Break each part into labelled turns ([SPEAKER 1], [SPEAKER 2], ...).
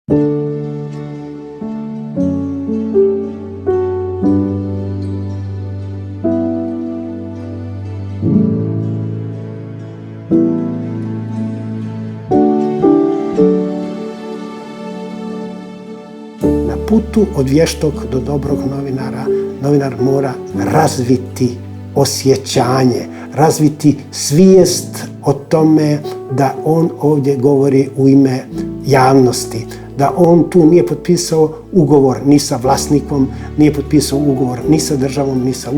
[SPEAKER 1] Na putu od vještog do dobrog novinara, novinar mora razviti osjećanje, razviti svijest o tome da on ovdje govori u ime javnosti, da on tu nije potpisao ugovor ni sa vlasnikom, nije potpisao ugovor ni sa državom, ni sa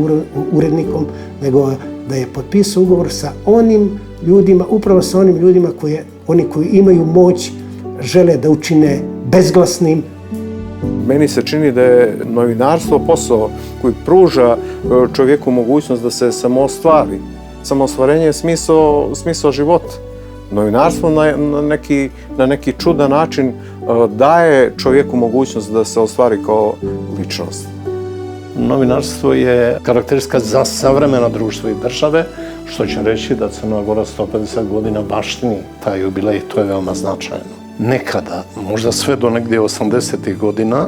[SPEAKER 1] urednikom, nego da je potpisao ugovor sa onim ljudima, upravo sa onim ljudima oni koji imaju moć, žele da učine bezglasnim.
[SPEAKER 2] Meni se čini da je novinarstvo posao koji pruža čovjeku mogućnost da se samoostvari. Samoostvarenje je smisao života. Novinarstvo na neki čudan način daje čovjeku mogućnost da se ostvari kao ličnost.
[SPEAKER 3] Novinarstvo je karakteristika za savremeno društvo i države, što će reći da Crna Gora 150 godina baštini taj jubilej, to je veoma značajno. Nekada, možda sve do negdje 80. godina,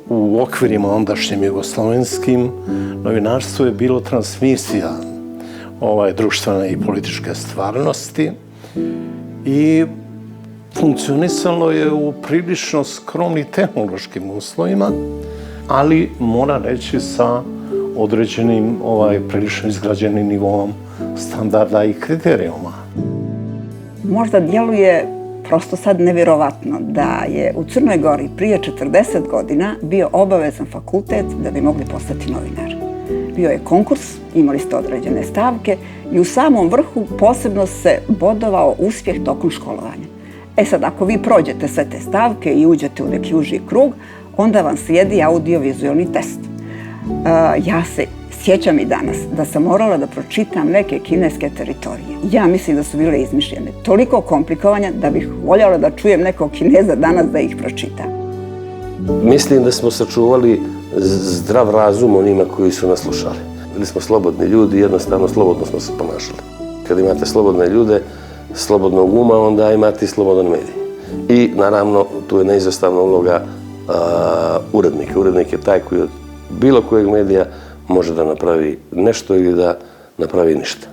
[SPEAKER 3] u okvirima ondašnjim jugoslovenskim, novinarstvo je bilo transmisija društvene i političke stvarnosti i funkcionisalo je u prilično skromnim tehnološkim uslovima, ali mora reći sa određenim prilično izgrađenim nivom standarda i kriterijuma.
[SPEAKER 4] Možda djeluje prosto sad nevjerovatno da je u Crnoj Gori prije 40 godina bio obavezan fakultet da bi mogli postati novinari. Bio je konkurs, imali ste određene stavke i u samom vrhu posebno se bodovao uspjeh tokom školovanja. E sad, ako vi prođete sve te stavke i uđete u neki uži krug, onda vam slijedi audiovizualni test. Ja se sjećam i danas da sam morala da pročitam neke kineske teritorije. Ja mislim da su bile izmišljene. Toliko komplikovanja da bih voljela da čujem nekog Kineza danas da ih pročita.
[SPEAKER 5] Mislim da smo sačuvali zdrav razum onima koji su nas slušali. Bili smo slobodni ljudi, jednostavno slobodno smo se ponašali. Kad imate slobodne ljude, slobodnog uma, onda imate i slobodan medij. I naravno, tu je neizostavna uloga urednika. Urednik je taj koji od bilo kojeg medija može da napravi nešto ili da napravi ništa.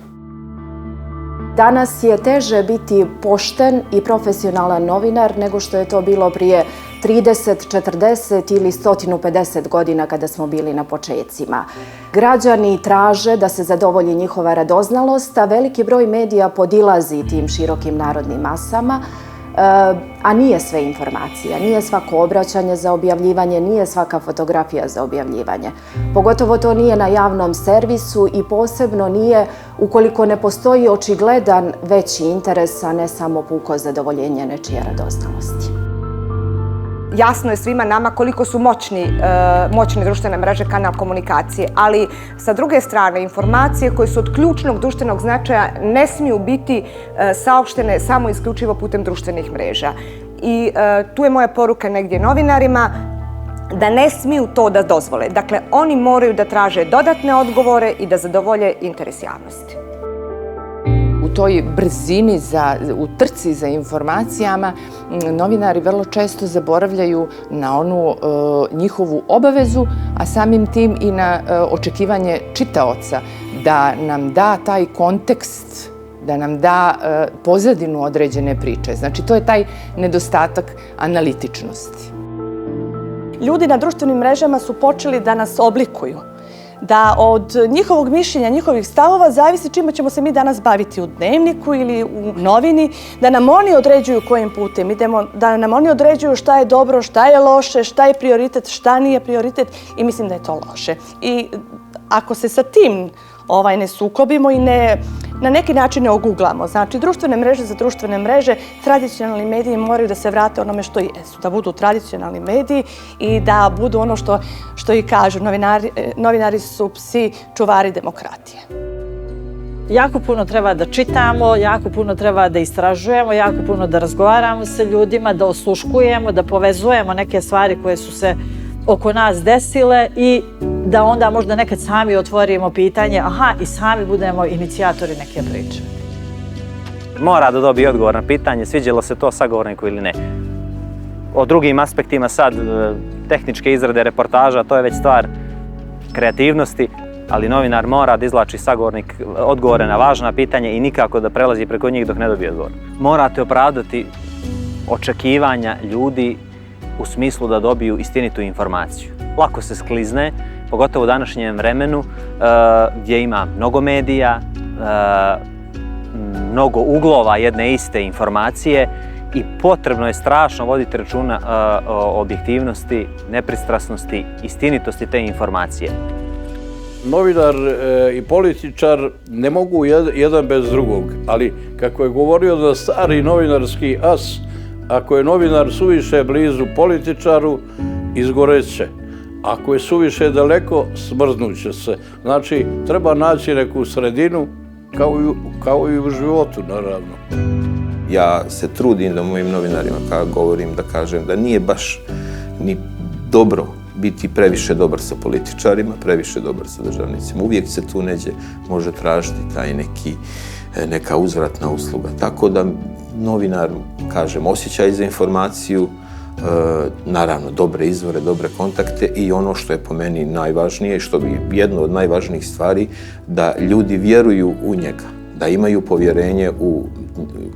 [SPEAKER 6] Danas je teže biti pošten i profesionalan novinar nego što je to bilo prije 30, 40 ili 150 godina kada smo bili na počecima. Građani traže da se zadovolji njihova radoznalost, a veliki broj medija podilazi tim širokim narodnim masama, a nije sve informacija, nije svako obraćanje za objavljivanje, nije svaka fotografija za objavljivanje. Pogotovo to nije na javnom servisu i posebno nije ukoliko ne postoji očigledan veći interes, a ne samo puko zadovoljenje nečije radoznalosti.
[SPEAKER 7] Jasno je svima nama koliko su moćne društvene mreže, kanal komunikacije, ali sa druge strane informacije koje su od ključnog društvenog značaja ne smiju biti saopštene samo isključivo putem društvenih mreža. I tu je moja poruka negdje novinarima da ne smiju to da dozvole. Dakle, oni moraju da traže dodatne odgovore i da zadovolje interes javnosti.
[SPEAKER 8] U toj brzini, u trci za informacijama, novinari vrlo često zaboravljaju na onu njihovu obavezu, a samim tim i na očekivanje čitaoca da nam da taj kontekst, da nam da pozadinu određene priče. Znači, to je taj nedostatak analitičnosti.
[SPEAKER 9] Ljudi na društvenim mrežama su počeli da nas oblikuju. Da od njihovog mišljenja, njihovih stavova zavisi čime ćemo se mi danas baviti u dnevniku ili u novini, da nam oni određuju kojim putem idemo, da nam oni određuju šta je dobro, šta je loše, šta je prioritet, šta nije prioritet i mislim da je to loše. I ako se sa tim ne sukobimo i na neki način ne oguglamo. Znači, društvene mreže za društvene mreže, tradicionalni mediji moraju da se vrate onome što jesu, da budu tradicionalni mediji i da budu ono što i kažu, novinari su psi čuvari demokratije.
[SPEAKER 10] Jako puno treba da čitamo, jako puno treba da istražujemo, jako puno da razgovaramo sa ljudima, da osluškujemo, da povezujemo neke stvari koje su se oko nas desile i da onda možda nekad sami otvorimo pitanje, i sami budemo inicijatori neke priče.
[SPEAKER 11] Mora da dobije odgovor na pitanje sviđalo se to sagovorniku ili ne. O drugim aspektima sad, tehničke izrade reportaža, to je već stvar kreativnosti, ali novinar mora da izvlači sagovornik odgovore na važna pitanja i nikako da prelazi preko njih dok ne dobije odgovor. Morate opravdati očekivanja ljudi u smislu da dobiju istinitu informaciju. Lako se sklizne, pogotovo u današnjem vremenu gdje ima mnogo medija, mnogo uglova jedne iste informacije i potrebno je strašno voditi računa o objektivnosti, nepristrasnosti, istinitosti te informacije.
[SPEAKER 12] Novinar i političar ne mogu jedan bez drugog, ali kako je govorio da stari novinarski as, ako je novinar suviše blizu političaru, izgoreće. Ako je suviše daleko, smrznuće se. Znači, treba naći neku sredinu, kao i u životu, naravno.
[SPEAKER 13] Ja se trudim da mojim novinarima govorim, da kažem da nije baš ni dobro biti previše dobar sa političarima, previše dobar sa državnicima. Uvijek se tu neđe može tražiti taj neka uzvratna usluga. Tako da novinar, kažem, osjećaj za informaciju, naravno dobre izvore, dobre kontakte i ono što je po meni najvažnije, što bi jedno od najvažnijih stvari, da ljudi vjeruju u njega, da imaju povjerenje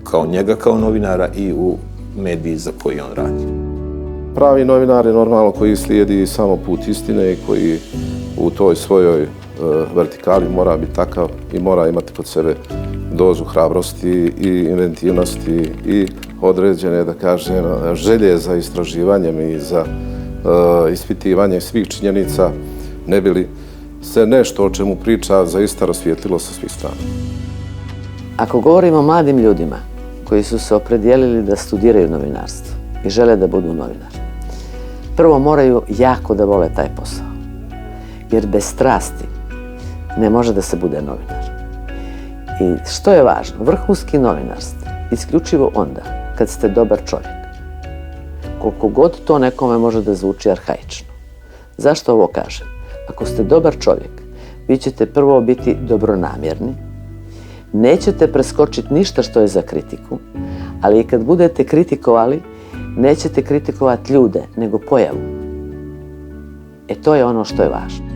[SPEAKER 13] kao njega kao novinara i u mediji za koji on radi.
[SPEAKER 2] Pravi novinar je normalno koji slijedi samo put istine i koji u toj svojoj vertikali mora biti takav i mora imati kod sebe dozu hrabrosti i inventivnosti i određene, da kažem, želje za istraživanjem i za ispitivanje svih činjenica, ne bi li se nešto o čemu priča zaista rasvijetlilo sa svih strana.
[SPEAKER 14] Ako govorimo o mladim ljudima koji su se opredijelili da studiraju novinarstvo i žele da budu novinari, prvo moraju jako da vole taj posao, jer bez strasti ne može da se bude novinar. I što je važno, vrhunski novinar ste isključivo onda kad ste dobar čovjek. Koliko god to nekome može da zvuči arhaično. Zašto ovo kažem? Ako ste dobar čovjek, vi ćete prvo biti dobronamjerni, nećete preskočiti ništa što je za kritiku, ali i kad budete kritikovali, nećete kritikovati ljude, nego pojavu. To je ono što je važno.